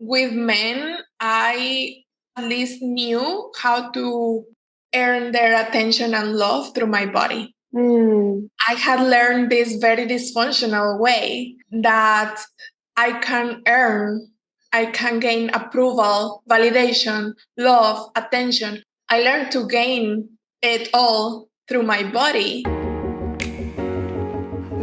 with men, I at least knew how to earn their attention and love through my body. I had learned this very dysfunctional way that I can gain approval, validation, love, attention. I learned to gain it all through my body.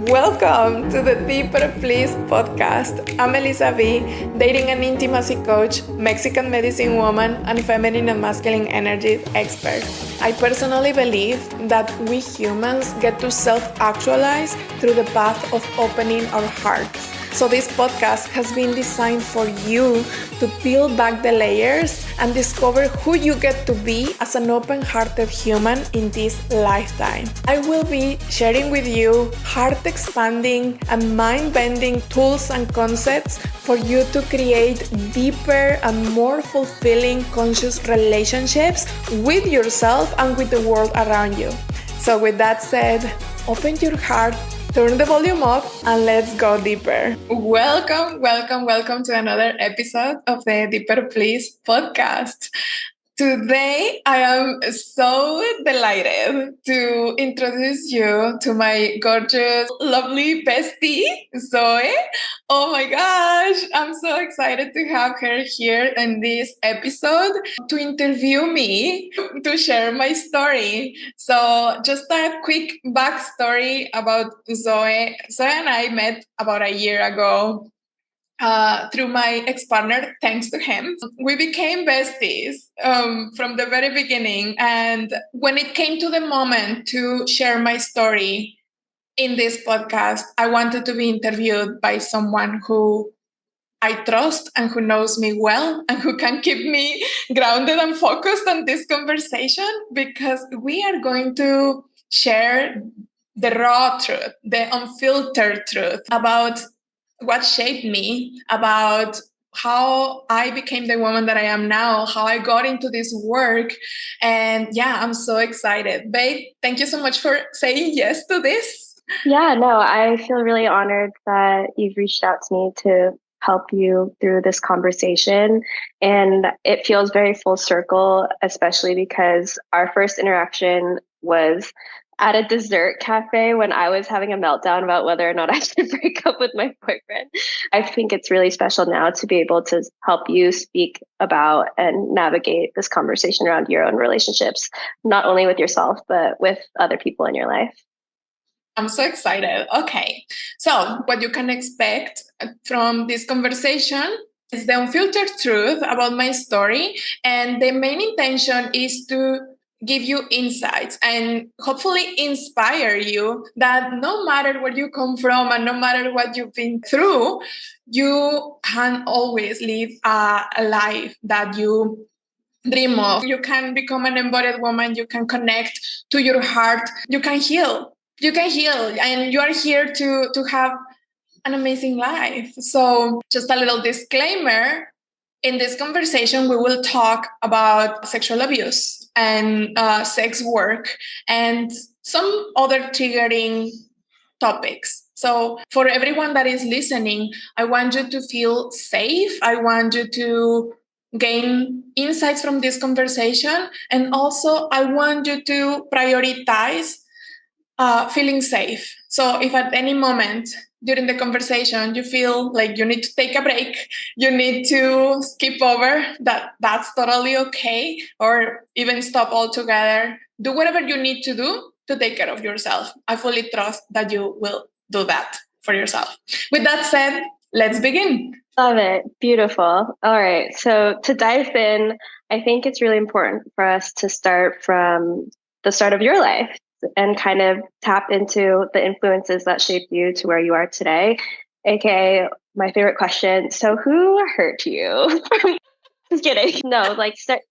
Welcome to the Deeper Please podcast. I'm Eliza, dating and intimacy coach, Mexican medicine woman, and feminine and masculine energy expert. I personally believe that we humans get to self-actualize through the path of opening our hearts. So this podcast has been designed for you to peel back the layers and discover who you get to be as an open-hearted human in this lifetime. I will be sharing with you heart-expanding and mind-bending tools and concepts for you to create deeper and more fulfilling conscious relationships with yourself and with the world around you. So with that said, open your heart, turn the volume up, and let's go deeper. Welcome to another episode of the Deeper Please podcast. Today, I am so delighted to introduce you to my gorgeous, lovely bestie, Zoe. Oh my gosh, I'm so excited to have her here in this episode to interview me, to share my story. So just a quick backstory about Zoe. Zoe and I met about a year ago. Through my ex-partner, thanks to him. We became besties from the very beginning. And when it came to the moment to share my story in this podcast, I wanted to be interviewed by someone who I trust and who knows me well and who can keep me grounded and focused on this conversation, because we are going to share the raw truth, the unfiltered truth about what shaped me, about how I became the woman that I am now, how I got into this work. And yeah, I'm so excited. Babe, thank you so much for saying yes to this. Yeah, no, I feel really honored that you've reached out to me to help you through this conversation. And it feels very full circle, especially because our first interaction was at a dessert cafe when I was having a meltdown about whether or not I should break up with my boyfriend. I think it's really special now to be able to help you speak about and navigate this conversation around your own relationships, not only with yourself, but with other people in your life. I'm so excited. Okay. So what you can expect from this conversation is the unfiltered truth about my story. And the main intention is to give you insights and hopefully inspire you that no matter where you come from and no matter what you've been through, you can always live a life that you dream of. You can become an embodied woman. You can connect to your heart. You can heal. And you are here to have an amazing life. So just a little disclaimer. In this conversation, we will talk about sexual abuse and sex work and some other triggering topics. So for everyone that is listening, I want you to feel safe. I want you to gain insights from this conversation. And also, I want you to prioritize feeling safe. So if at any moment during the conversation you feel like you need to take a break, you need to skip over, that's totally okay, or even stop altogether. Do whatever you need to do to take care of yourself. I fully trust that you will do that for yourself. With that said, let's begin. Love it. Beautiful. All right. So to dive in, I think it's really important for us to start from the start of your life and kind of tap into the influences that shaped you to where you are today. AKA my favorite question. So who hurt you? Just kidding. No,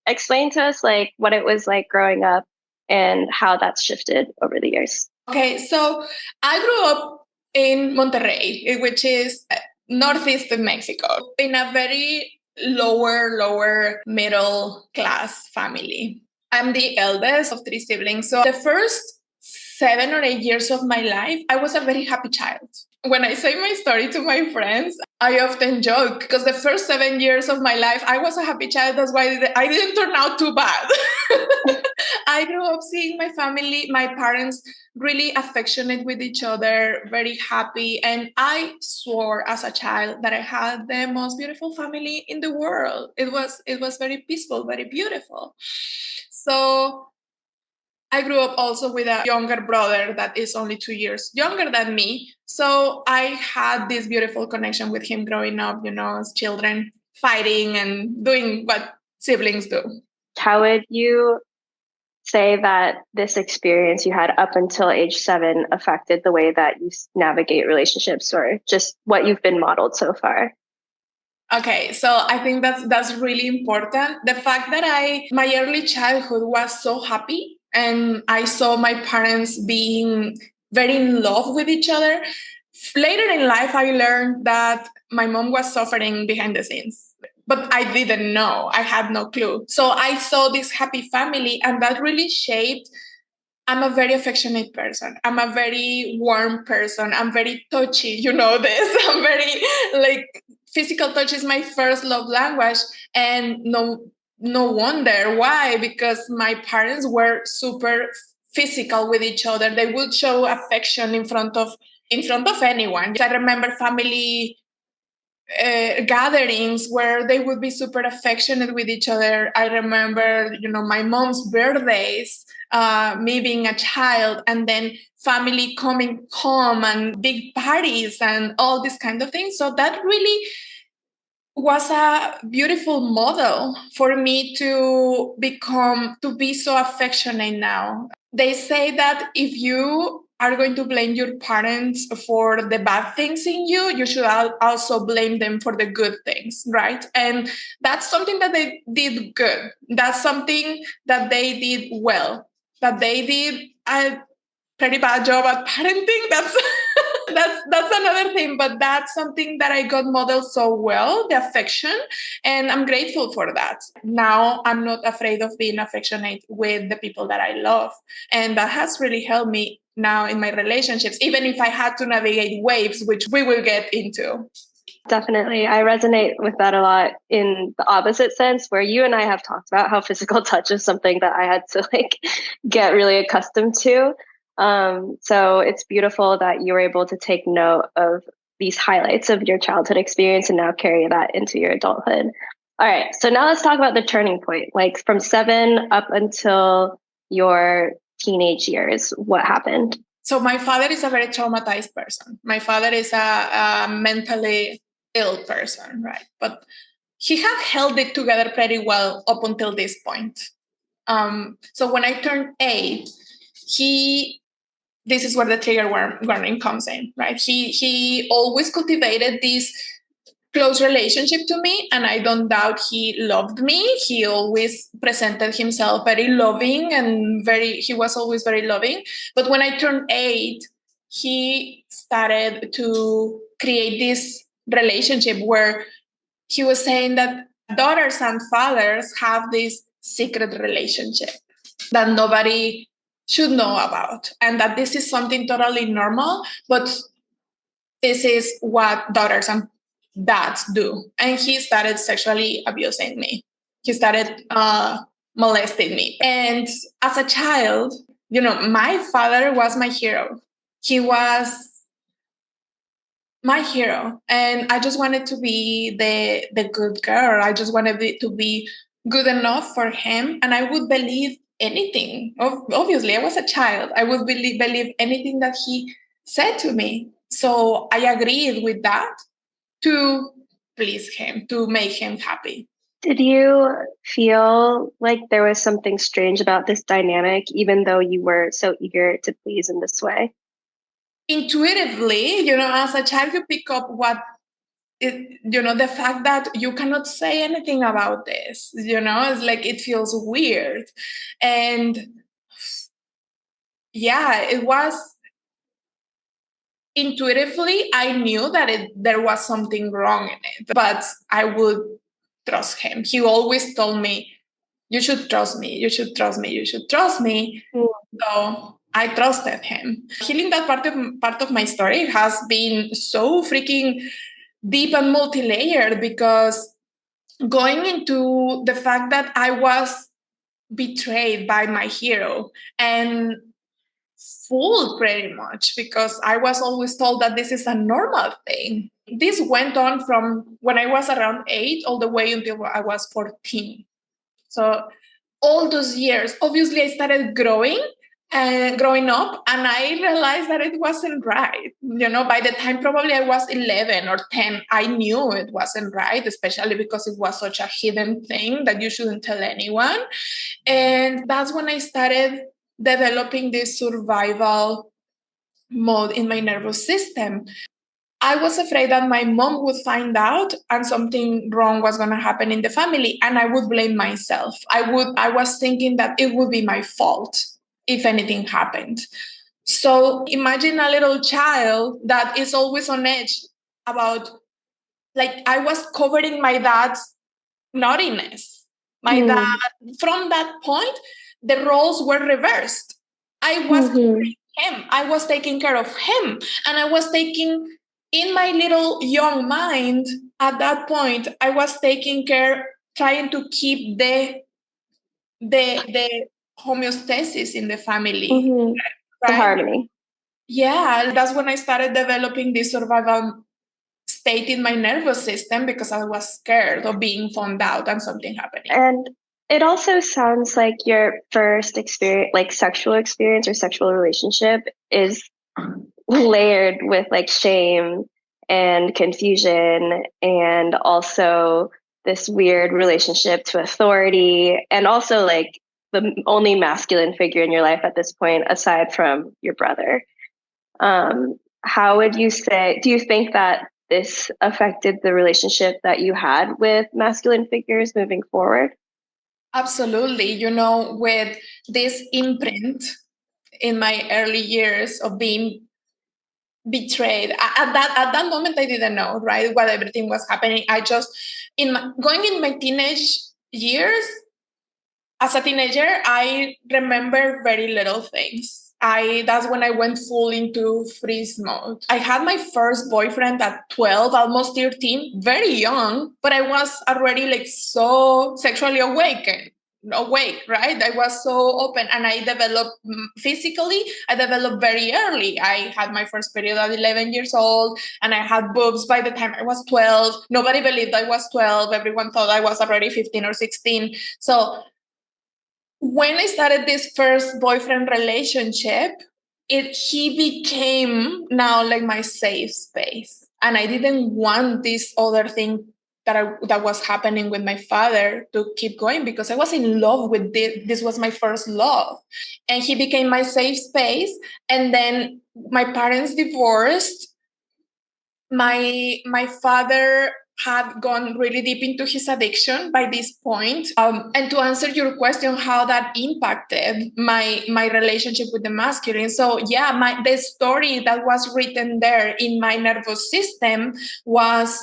explain to us what it was like growing up and how that's shifted over the years. Okay. So I grew up in Monterrey, which is northeast of Mexico, in a very lower middle class family. I'm the eldest of 3 siblings. So the first 7 or 8 years of my life, I was a very happy child. When I say my story to my friends, I often joke because the first 7 years of my life, I was a happy child. That's why I didn't turn out too bad. I grew up seeing my family, my parents really affectionate with each other, very happy. And I swore as a child that I had the most beautiful family in the world. It was very peaceful, very beautiful. So I grew up also with a younger brother that is only 2 years younger than me. So I had this beautiful connection with him growing up, as children, fighting and doing what siblings do. How would you say that this experience you had up until age 7 affected the way that you navigate relationships or just what you've been modeled so far? Okay, so I think that's really important. The fact that my early childhood was so happy and I saw my parents being very in love with each other. Later in life, I learned that my mom was suffering behind the scenes, but I didn't know. I had no clue. So I saw this happy family, and that really shaped. I'm a very affectionate person. I'm a very warm person. I'm very touchy. You know this. I'm very like physical touch is my first love language, and no wonder why, because my parents were super physical with each other. They would show affection in front of anyone. I remember family gatherings where they would be super affectionate with each other. I remember, my mom's birthdays, me being a child, and then family coming home and big parties and all these kind of things. So that really was a beautiful model for me to be so affectionate now. They say that if you are going to blame your parents for the bad things in you, you should also blame them for the good things, right? And that's something that they did good. That's something that they did well. That they did a pretty bad job at parenting. That's another thing, but that's something that I got modeled so well, the affection, and I'm grateful for that. Now I'm not afraid of being affectionate with the people that I love, and that has really helped me now in my relationships, even if I had to navigate waves, which we will get into. Definitely. I resonate with that a lot in the opposite sense, where you and I have talked about how physical touch is something that I had to get really accustomed to. So it's beautiful that you were able to take note of these highlights of your childhood experience and now carry that into your adulthood. All right. So now let's talk about the turning point, like from 7 up until your teenage years. What happened? So my father is a very traumatized person. My father is a mentally ill person, right? But he had held it together pretty well up until this point. So when I turned 8, this is where the trigger warning comes in, right? He always cultivated this close relationship to me, and I don't doubt he loved me. He always presented himself very loving and he was always very loving. But when I turned 8, he started to create this relationship where he was saying that daughters and fathers have this secret relationship that nobody should know about, and that this is something totally normal, but this is what daughters and dads do. And he started sexually abusing me. He started molesting me. And as a child, my father was my hero. He was my hero. And I just wanted to be the good girl. I just wanted it to be good enough for him. And I would believe anything. Obviously, I was a child. I would believe anything that he said to me. So I agreed with that to please him, to make him happy. Did you feel like there was something strange about this dynamic, even though you were so eager to please in this way? Intuitively, as a child, you pick up the fact that you cannot say anything about this, it's like it feels weird. And yeah, it was intuitively, I knew that there was something wrong in it, but I would trust him. He always told me, you should trust me, you should trust me, you should trust me. Mm. So I trusted him. Healing that part of my story has been so freaking deep and multi-layered, because going into the fact that I was betrayed by my hero and fooled pretty much, because I was always told that this is a normal thing. This went on from when I was around 8 all the way until I was 14. So all those years, obviously I started growing and growing up, and I realized that it wasn't right. By the time probably I was 11 or 10, I knew it wasn't right, especially because it was such a hidden thing that you shouldn't tell anyone. And that's when I started developing this survival mode in my nervous system. I was afraid that my mom would find out and something wrong was going to happen in the family, and I would blame myself. I was thinking that it would be my fault if anything happened. So imagine a little child that is always on edge about, like, I was covering my dad's naughtiness. My dad, from that point, the roles were reversed. I was covering him. I was taking care of him. And I was taking, in my little young mind, at that point, I was taking care, trying to keep the homeostasis in the family. The Right? harmony. Yeah, that's when I started developing this survival state in my nervous system, because I was scared of being found out and something happening. And it also sounds like your first experience, like sexual experience or sexual relationship, is layered with like shame and confusion, and also this weird relationship to authority, and also like the only masculine figure in your life at this point, aside from your brother. How would you say, do you think that this affected the relationship that you had with masculine figures moving forward? Absolutely. With this imprint in my early years of being betrayed, at that moment I didn't know, right, what everything was happening. I just, going in my teenage years, as a teenager, I remember very little things. That's when I went full into freeze mode. I had my first boyfriend at 12, almost 13, very young, but I was already like so sexually awake, right? I was so open, and I developed physically, I developed very early. I had my first period at 11 years old, and I had boobs by the time I was 12. Nobody believed I was 12. Everyone thought I was already 15 or 16. So when I started this first boyfriend relationship, he became now like my safe space. And I didn't want this other thing that was happening with my father to keep going, because I was in love with this. This was my first love. And he became my safe space. And then my parents divorced. My father had gone really deep into his addiction by this point. And to answer your question, how that impacted my relationship with the masculine. So yeah, the story that was written there in my nervous system was,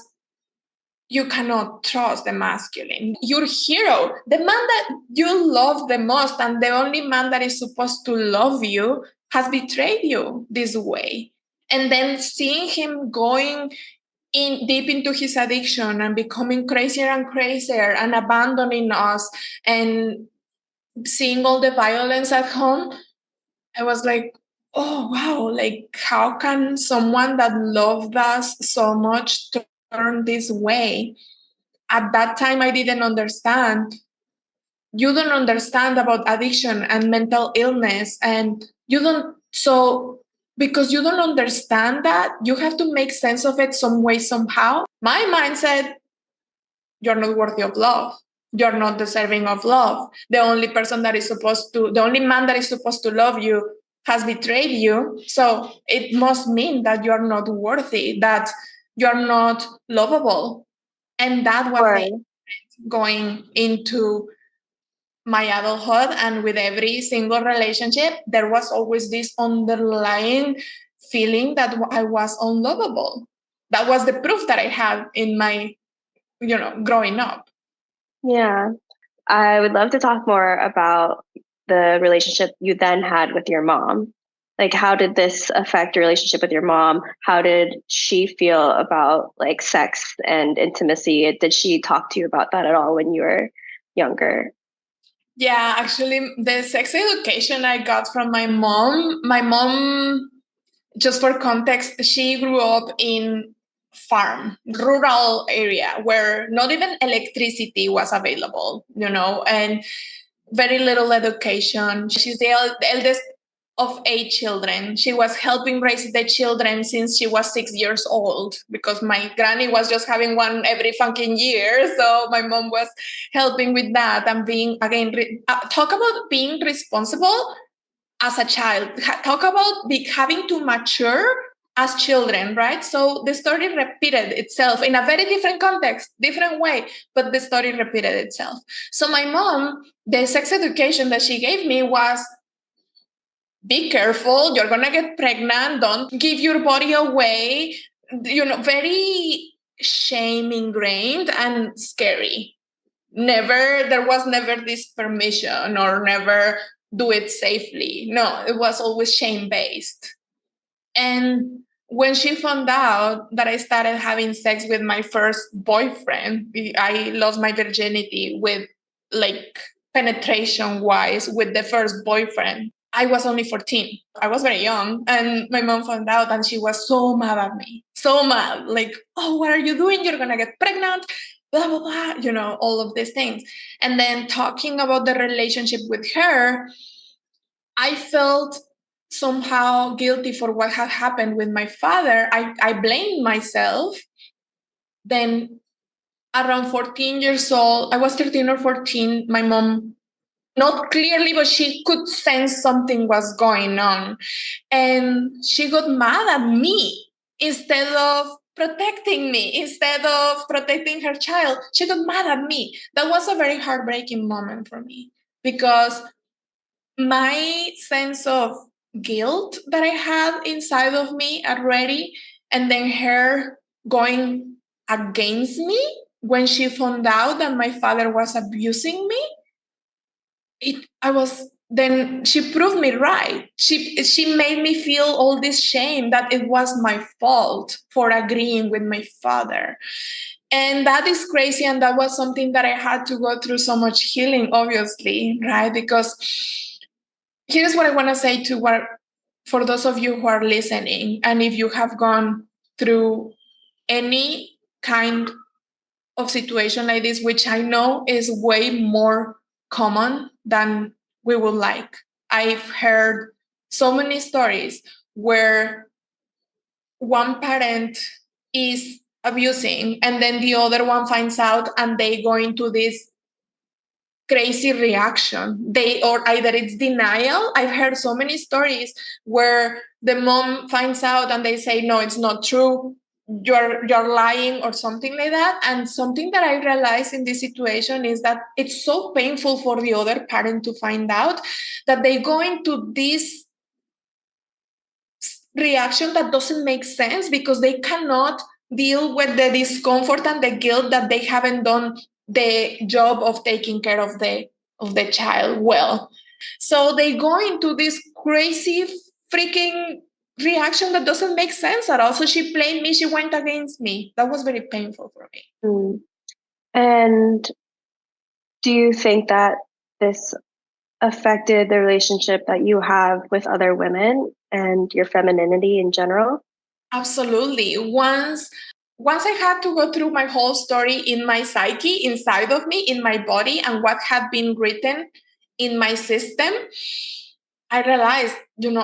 you cannot trust the masculine. Your hero, the man that you love the most, and the only man that is supposed to love you, has betrayed you this way. And then seeing him going in deep into his addiction and becoming crazier and crazier and abandoning us, and seeing all the violence at home, I was like, oh wow, like how can someone that loved us so much turn this way? At that time I didn't understand. You don't understand about addiction and mental illness, and you don't, so because you don't understand that, you have to make sense of it some way, somehow. My mind said, you're not worthy of love. You're not deserving of love. The only the only man that is supposed to love you has betrayed you. So it must mean that you're not worthy, that you're not lovable. And that was Or going into my adulthood. And with every single relationship, there was always this underlying feeling that I was unlovable. That was the proof that I had in my, growing up. yeah, I would love to talk more about the relationship you then had with your mom. Like, how did this affect your relationship with your mom? How did she feel about like sex and intimacy? Did she talk to you about that at all when you were younger? Yeah, actually, the sex education I got from my mom, just for context, she grew up in farm, rural area where not even electricity was available, and very little education. She's the eldest of 8 children. She was helping raise the children since she was 6 years old because my granny was just having one every fucking year. So my mom was helping with that and being, again, talk about being responsible as a child. Talk about having to mature as children, right? So the story repeated itself in a very different context, different way, but the story repeated itself. So my mom, the sex education that she gave me was, be careful, you're gonna get pregnant, don't give your body away, very shame ingrained and scary. There was never this permission or never do it safely. No, it was always shame based. And when she found out that I started having sex with my first boyfriend, I lost my virginity with, like, penetration wise with the first boyfriend. I was only 14. I was very young. And my mom found out and she was so mad at me. So mad. Like, oh, what are you doing? You're going to get pregnant. Blah, blah, blah. All of these things. And then talking about the relationship with her, I felt somehow guilty for what had happened with my father. I blamed myself. Then around 14 years old, I was 13 or 14, my mom, not clearly, but she could sense something was going on. And she got mad at me instead of protecting me, instead of protecting her child. She got mad at me. That was a very heartbreaking moment for me because my sense of guilt that I had inside of me already, and then her going against me when she found out that my father was abusing me, then she proved me right. She made me feel all this shame that it was my fault for agreeing with my father. And that is crazy. And that was something that I had to go through so much healing, obviously, right? Because here's what I want to say for those of you who are listening, and if you have gone through any kind of situation like this, which I know is way more common than we would like. I've heard so many stories where one parent is abusing and then the other one finds out and they go into this crazy reaction. Or either it's denial. I've heard so many stories where the mom finds out and they say, no, it's not true, you're lying, or something like that. And something that I realized in this situation is that it's so painful for the other parent to find out that they go into this reaction that doesn't make sense because they cannot deal with the discomfort and the guilt that they haven't done the job of taking care of the child well. So they go into this crazy freaking reaction that doesn't make sense at all. So she blamed me, she went against me. That was very painful for me. And do you think that this affected the relationship that you have with other women and your femininity in general? Absolutely. Once I had to go through my whole story in my psyche, inside of me, in my body, and what had been written in my system, I realized,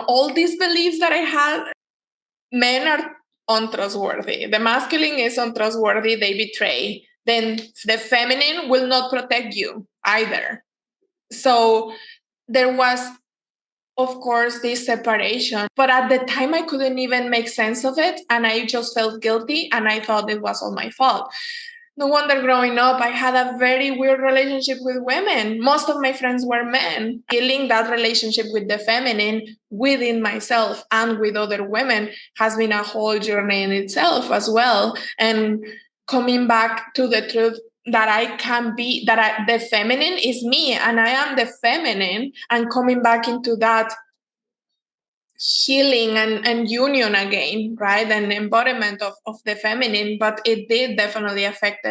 all these beliefs that I had, men are untrustworthy. The masculine is untrustworthy, they betray. Then the feminine will not protect you either. So there was, of course, this separation. But at the time, I couldn't even make sense of it. And I just felt guilty and I thought it was all my fault. No wonder growing up, I had a very weird relationship with women. Most of my friends were men. Healing that relationship with the feminine within myself and with other women has been a whole journey in itself as well. And coming back to the truth that I can be, the feminine is me and I am the feminine, and coming back into that healing and union again, right? And embodiment of the feminine, but it did definitely affect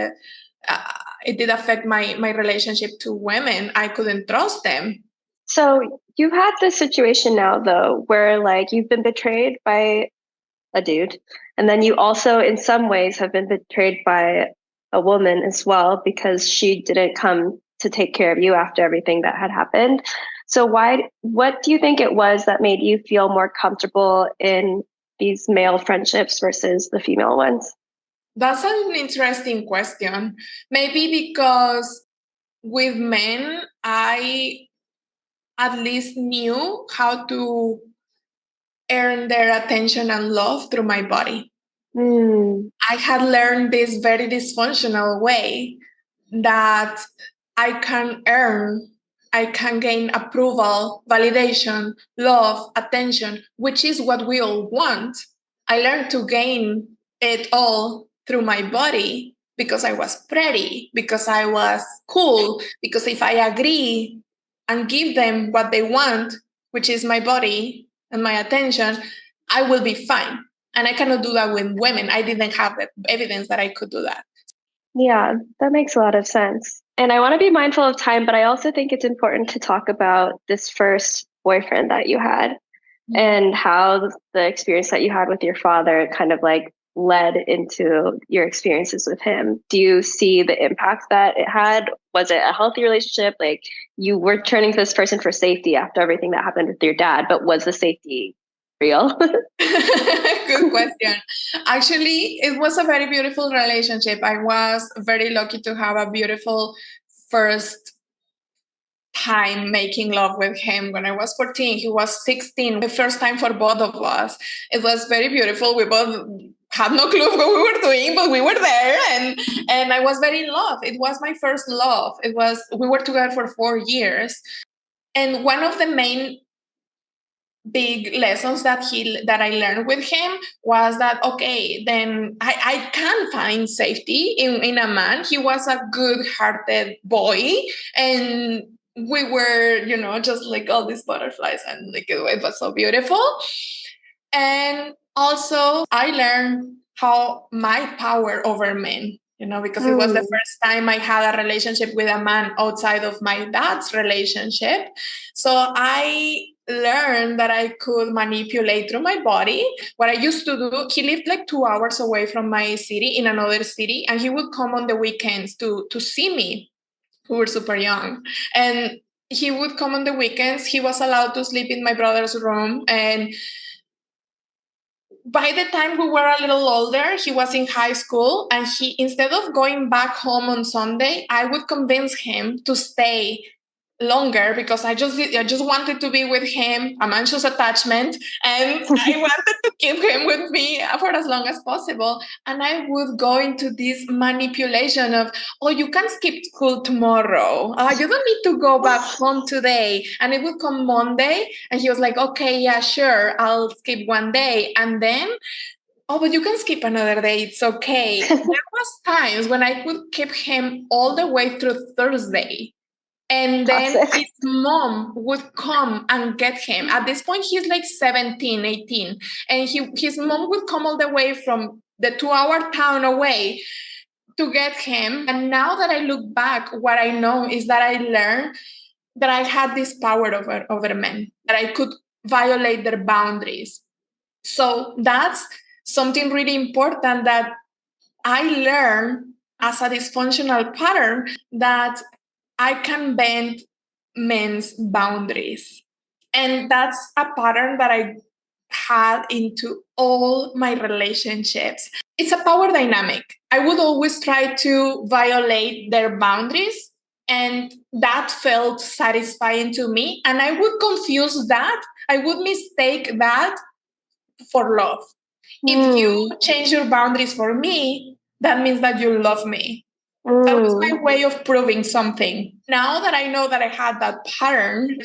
it did affect my relationship to women. I couldn't trust them. So you've had this situation now, though, where like you've been betrayed by a dude, and then you also, in some ways, have been betrayed by a woman as well because she didn't come to take care of you after everything that had happened. So what do you think it was that made you feel more comfortable in these male friendships versus the female ones? That's an interesting question. Maybe because with men, I at least knew how to earn their attention and love through my body. Mm. I had learned this very dysfunctional way that I can earn, I can gain approval, validation, love, attention, which is what we all want. I learned to gain it all through my body because I was pretty, because I was cool, because if I agree and give them what they want, which is my body and my attention, I will be fine. And I cannot do that with women. I didn't have the evidence that I could do that. Yeah, that makes a lot of sense. And I want to be mindful of time, but I also think it's important to talk about this first boyfriend that you had and how the experience that you had with your father kind of like led into your experiences with him. Do you see the impact that it had? Was it a healthy relationship? Like you were turning to this person for safety after everything that happened with your dad, but was the safety real? Good question. Actually, it was a very beautiful relationship. I was very lucky to have a beautiful first time making love with him. When I was 14, he was 16. The first time for both of us. It was very beautiful. We both had no clue what we were doing, but we were there, and I was very in love. It was my first love. We were together for 4 years. And one of the main big lessons that I learned with him was that okay, then I can find safety in a man. He was a good-hearted boy, and we were, just like all these butterflies, and like it was so beautiful. And also I learned how my power over men, because it was the Mm. first time I had a relationship with a man outside of my dad's relationship. So I learned that I could manipulate through my body. What I used to do, he lived like 2 hours away from my city in another city, and he would come on the weekends to see me. We were super young. And he would come on the weekends. He was allowed to sleep in my brother's room. And by the time we were a little older, he was in high school, and he, instead of going back home on Sunday, I would convince him to stay longer because I just wanted to be with him, a anxious attachment, and I wanted to keep him with me for as long as possible. And I would go into this manipulation of, oh, you can skip school tomorrow. You don't need to go back home today. And it would come Monday, and he was like, okay, yeah, sure, I'll skip one day. And then, oh, but you can skip another day. It's okay. There was times when I could keep him all the way through Thursday, and then Toxic. his mom would come and get him. At this point, he's like 17, 18. And his mom would come all the way from the 2-hour town away to get him. And now that I look back, what I know is that I learned that I had this power over men, that I could violate their boundaries. So that's something really important that I learned as a dysfunctional pattern, that I can bend men's boundaries. And that's a pattern that I had into all my relationships. It's a power dynamic. I would always try to violate their boundaries, and that felt satisfying to me. And I would confuse that, I would mistake that for love. If you Mm. change your boundaries for me, that means that you love me. That was Mm. my way of proving something. Now that I know that I had that pattern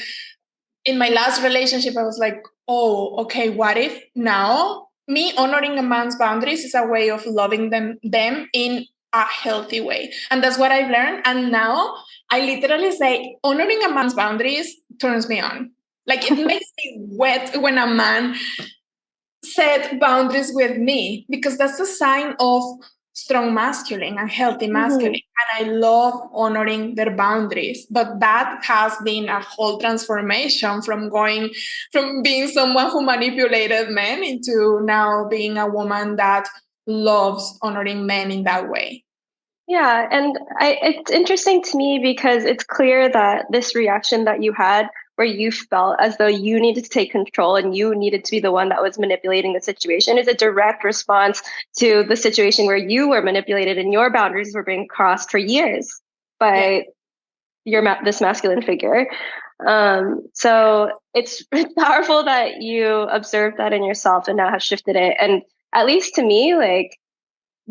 in my last relationship, I was like, oh, okay, what if now me honoring a man's boundaries is a way of loving them in a healthy way? And that's what I've learned. And now I literally say honoring a man's boundaries turns me on. Like it makes me wet when a man set boundaries with me, because that's a sign of strong masculine and healthy masculine. And I love honoring their boundaries. But that has been a whole transformation from being someone who manipulated men into now being a woman that loves honoring men in that way. Yeah, and it's interesting to me because it's clear that this reaction that you had, where you felt as though you needed to take control and you needed to be the one that was manipulating the situation, is a direct response to the situation where you were manipulated and your boundaries were being crossed for years by this masculine figure. So it's powerful that you observed that in yourself and now have shifted it. And at least to me, like,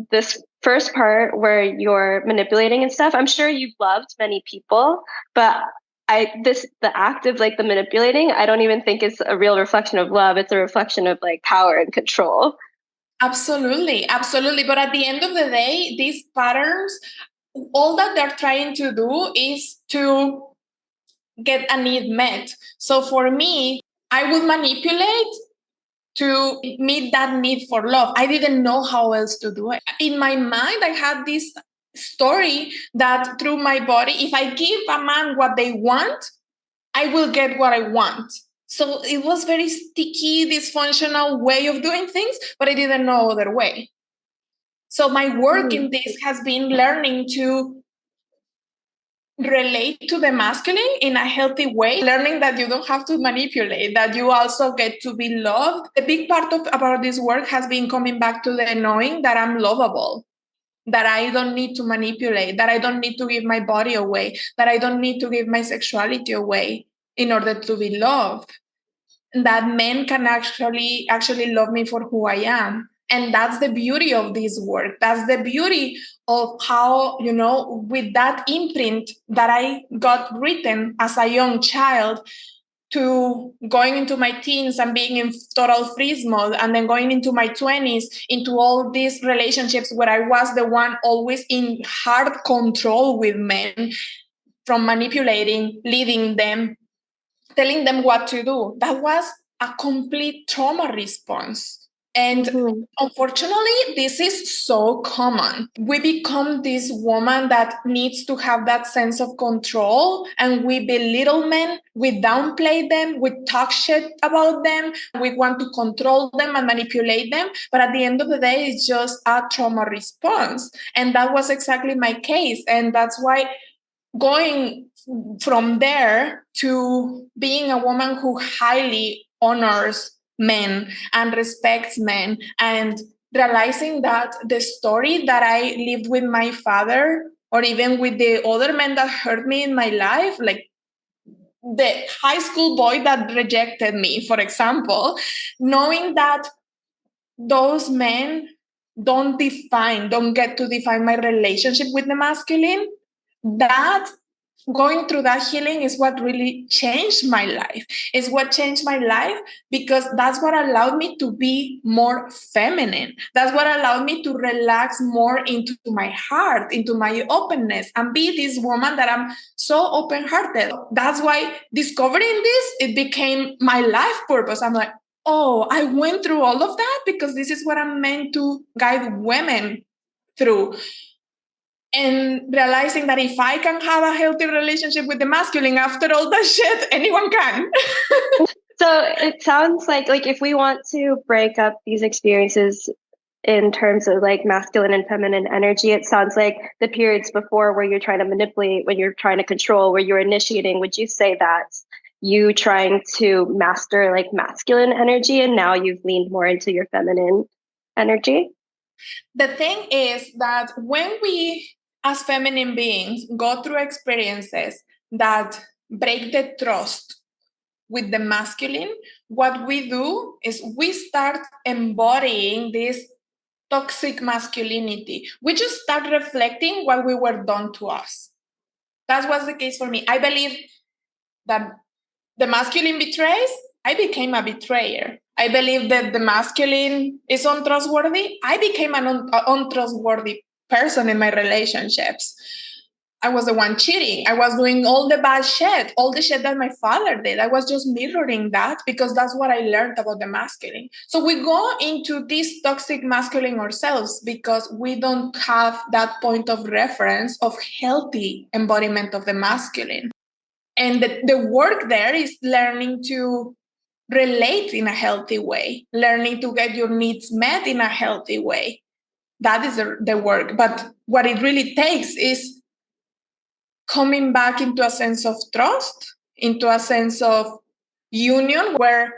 this first part where you're manipulating and stuff, I'm sure you've loved many people, but the act of like the manipulating, I don't even think is a real reflection of love. It's a reflection of like power and control. Absolutely, absolutely. But at the end of the day, these patterns, all that they're trying to do is to get a need met. So for me, I would manipulate to meet that need for love. I didn't know how else to do it. In my mind, I had this story that through my body, if I give a man what they want, I will get what I want. So it was very sticky, dysfunctional way of doing things, but I didn't know other way. So my work in this has been learning to relate to the masculine in a healthy way, learning that you don't have to manipulate, that you also get to be loved. A big part about this work has been coming back to the knowing that I'm lovable, that I don't need to manipulate, that I don't need to give my body away, that I don't need to give my sexuality away in order to be loved, that men can actually love me for who I am. And that's the beauty of this work. That's the beauty of how, with that imprint that I got written as a young child, to going into my teens and being in total freeze mode, and then going into my 20s into all these relationships where I was the one always in hard control with men, from manipulating, leading them, telling them what to do. That was a complete trauma response. And unfortunately, this is so common. We become this woman that needs to have that sense of control, and we belittle men, we downplay them, we talk shit about them, we want to control them and manipulate them. But at the end of the day, it's just a trauma response. And that was exactly my case. And that's why going from there to being a woman who highly honors men and respects men, and realizing that the story that I lived with my father, or even with the other men that hurt me in my life, like the high school boy that rejected me, for example, knowing that those men don't get to define my relationship with the masculine, that going through that healing is what really changed my life. Is what changed my life, because that's what allowed me to be more feminine. That's what allowed me to relax more into my heart, into my openness, and be this woman that I'm so open-hearted. That's why discovering this, it became my life purpose. I'm like, oh, I went through all of that because this is what I'm meant to guide women through. And realizing that if I can have a healthy relationship with the masculine after all that shit, anyone can. So it sounds like if we want to break up these experiences in terms of like masculine and feminine energy, it sounds like the periods before where you're trying to manipulate, when you're trying to control, where you're initiating, would you say that's you trying to master like masculine energy, and now you've leaned more into your feminine energy? The thing is that when we, as feminine beings, go through experiences that break the trust with the masculine, what we do is we start embodying this toxic masculinity. We just start reflecting what we were done to us. That was the case for me. I believe that the masculine betrays, I became a betrayer. I believe that the masculine is untrustworthy. I became an untrustworthy person in my relationships. I was the one cheating. I was doing all the bad shit, all the shit that my father did. I was just mirroring that because that's what I learned about the masculine. So we go into this toxic masculine ourselves because we don't have that point of reference of healthy embodiment of the masculine. And the work there is learning to relate in a healthy way, learning to get your needs met in a healthy way. That is the work. But what it really takes is coming back into a sense of trust, into a sense of union where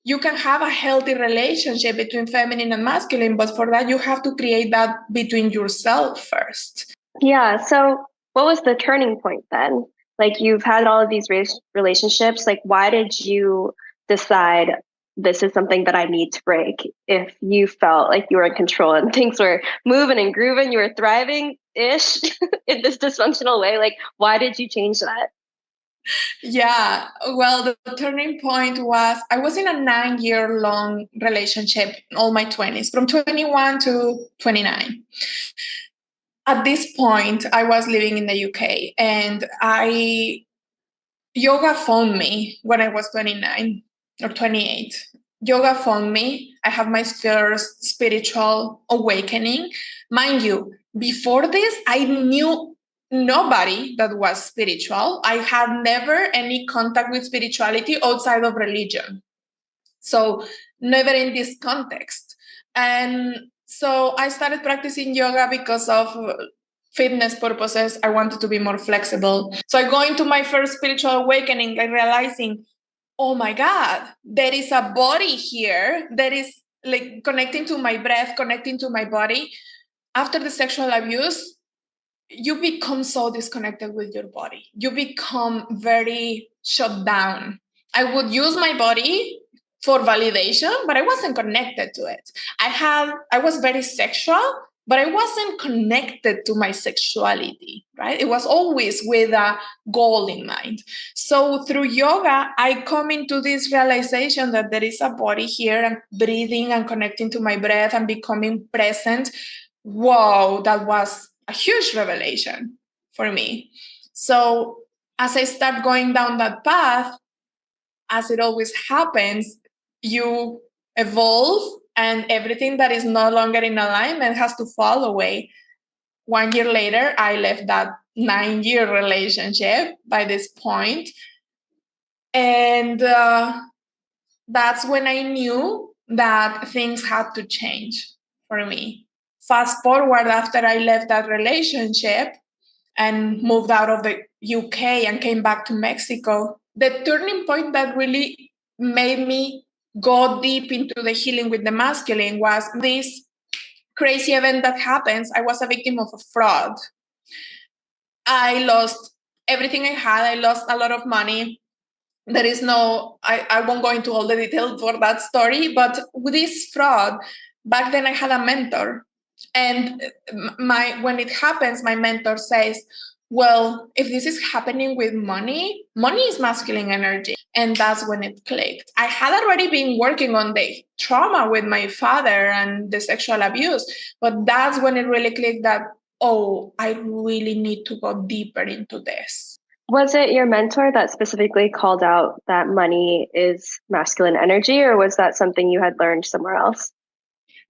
you can have a healthy relationship between feminine and masculine, but for that, you have to create that between yourself first. Yeah. So, what was the turning point then? Like, you've had all of these relationships. Like, why did you decide this is something that I need to break? If you felt like you were in control and things were moving and grooving, you were thriving ish in this dysfunctional way, like, why did you change that? Yeah, well, the turning point was I was in a 9-year long relationship in all my 20s, from 21 to 29. At this point, I was living in the UK and yoga phoned me when I was 29 or 28. Yoga phoned me. I have my first spiritual awakening. Mind you, before this, I knew nobody that was spiritual. I had never any contact with spirituality outside of religion. So, never in this context. And so I started practicing yoga because of fitness purposes. I wanted to be more flexible. So I go into my first spiritual awakening, like realizing, oh my God, there is a body here that is like connecting to my breath, connecting to my body. After the sexual abuse, you become so disconnected with your body. You become very shut down. I would use my body for validation, but I wasn't connected to it. I was very sexual, but I wasn't connected to my sexuality, right? It was always with a goal in mind. So through yoga, I come into this realization that there is a body here and breathing and connecting to my breath and becoming present. Whoa, that was a huge revelation for me. So as I start going down that path, as it always happens, you evolve and everything that is no longer in alignment has to fall away. 1 year later, I left that 9-year relationship by this point. And that's when I knew that things had to change for me. Fast forward after I left that relationship and moved out of the UK and came back to Mexico, the turning point that really made me go deep into the healing with the masculine was this crazy event that happens. I was a victim of a fraud. I lost everything I had. I lost a lot of money. There is I won't go into all the details for that story, but with this fraud, back then I had a mentor. And when it happens, my mentor says, well, if this is happening with money, money is masculine energy. And that's when it clicked. I had already been working on the trauma with my father and the sexual abuse, but that's when it really clicked that, oh, I really need to go deeper into this. Was it your mentor that specifically called out that money is masculine energy, or was that something you had learned somewhere else?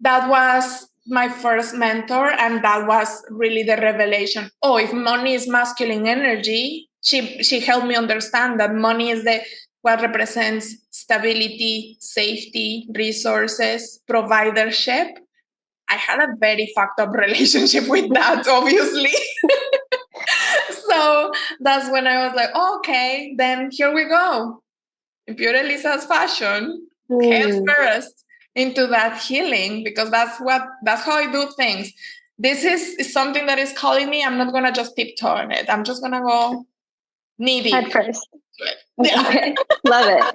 That was my first mentor, and that was really the revelation. Oh, if money is masculine energy, she helped me understand that money is what represents stability, safety, resources, providership. I had a very fucked up relationship with that, obviously. So that's when I was like, oh, okay, then here we go. Pure Eliza's fashion, head first into that healing, because that's how I do things. This is something that is calling me. I'm not gonna just tiptoe on it. I'm just gonna go knee deep. Head first. Yeah. Okay. Love it.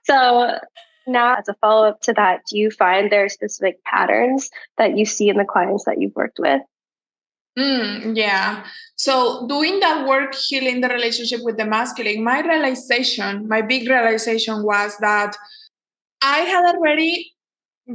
So now, as a follow-up to that, do you find there are specific patterns that you see in the clients that you've worked with? Yeah. So doing that work, healing the relationship with the masculine, my big realization was that I had already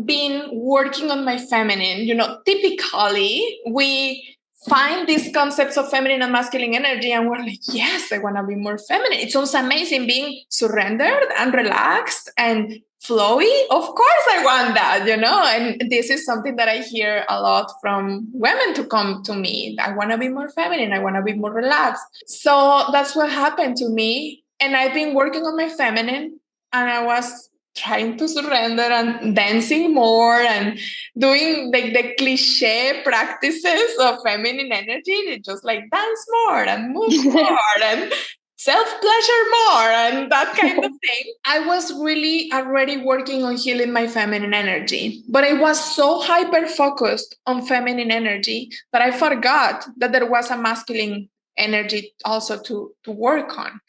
been working on my feminine. Typically we find these concepts of feminine and masculine energy, and we're like, yes, I want to be more feminine. It sounds amazing being surrendered and relaxed and flowy. Of course I want that, and this is something that I hear a lot from women to come to me. I want to be more feminine, I want to be more relaxed. So that's what happened to me, and I've been working on my feminine, and I was trying to surrender and dancing more and doing like the cliche practices of feminine energy, just like dance more and move more and self-pleasure more and that kind of thing. I was really already working on healing my feminine energy, but I was so hyper focused on feminine energy that I forgot that there was a masculine energy also to work on.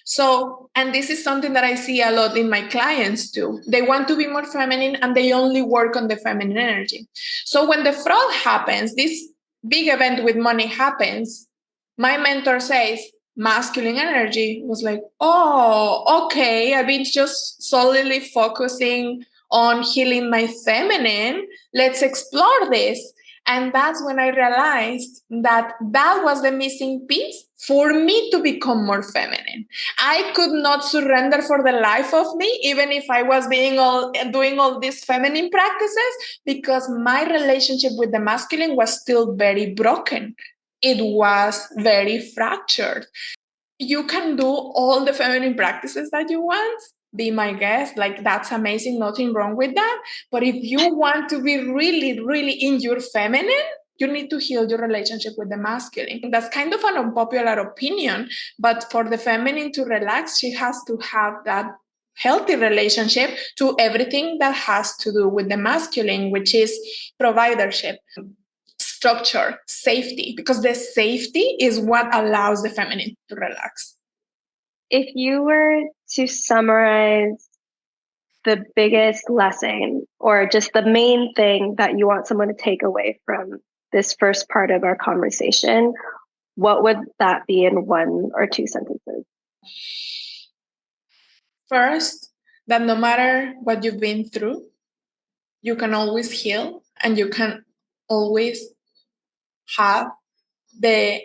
So, and this is something that I see a lot in my clients too. They want to be more feminine and they only work on the feminine energy. So when the fraud happens, this big event with money happens, my mentor says, masculine energy. Was like, oh, okay. I've been just solely focusing on healing my feminine. Let's explore this. And that's when I realized that that was the missing piece for me to become more feminine. I could not surrender for the life of me, even if I was doing all these feminine practices, because my relationship with the masculine was still very broken. It was very fractured. You can do all the feminine practices that you want. Be my guest. Like, that's amazing. Nothing wrong with that. But if you want to be really, really in your feminine, you need to heal your relationship with the masculine. That's kind of an unpopular opinion, but for the feminine to relax, she has to have that healthy relationship to everything that has to do with the masculine, which is providership, structure, safety, because the safety is what allows the feminine to relax. If you were to summarize the biggest lesson or just the main thing that you want someone to take away from this first part of our conversation, what would that be in 1 or 2 sentences? First, that no matter what you've been through, you can always heal and you can always have the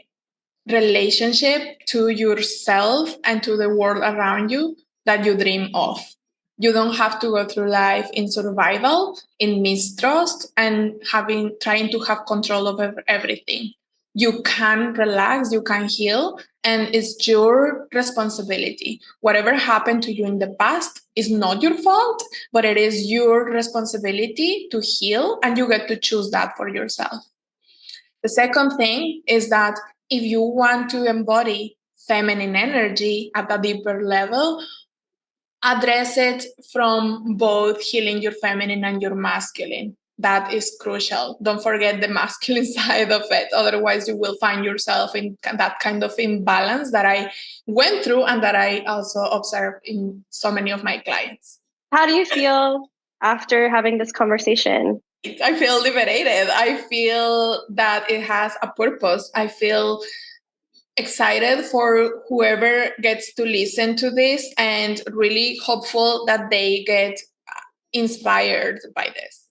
relationship to yourself and to the world around you that you dream of. You don't have to go through life in survival, in mistrust, and trying to have control over everything. You can relax, you can heal, and it's your responsibility. Whatever happened to you in the past is not your fault, but it is your responsibility to heal, and you get to choose that for yourself. The second thing is that if you want to embody feminine energy at a deeper level, address it from both healing your feminine and your masculine. That is crucial. Don't forget the masculine side of it. Otherwise, you will find yourself in that kind of imbalance that I went through and that I also observed in so many of my clients. How do you feel after having this conversation? I feel liberated. I feel that it has a purpose. I feel excited for whoever gets to listen to this and really hopeful that they get inspired by this.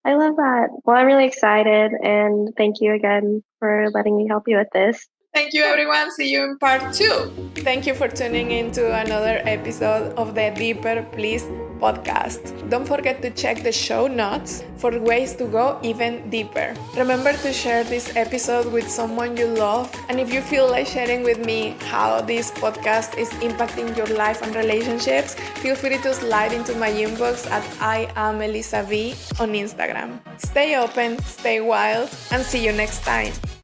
I love that. Well, I'm really excited, and thank you again for letting me help you with this. Thank you, everyone. See you in part 2. Thank you for tuning in to another episode of the Deeper Please podcast. Don't forget to check the show notes for ways to go even deeper. Remember to share this episode with someone you love. And if you feel like sharing with me how this podcast is impacting your life and relationships, feel free to slide into my inbox at I am Eliza V on Instagram. Stay open, stay wild, and see you next time.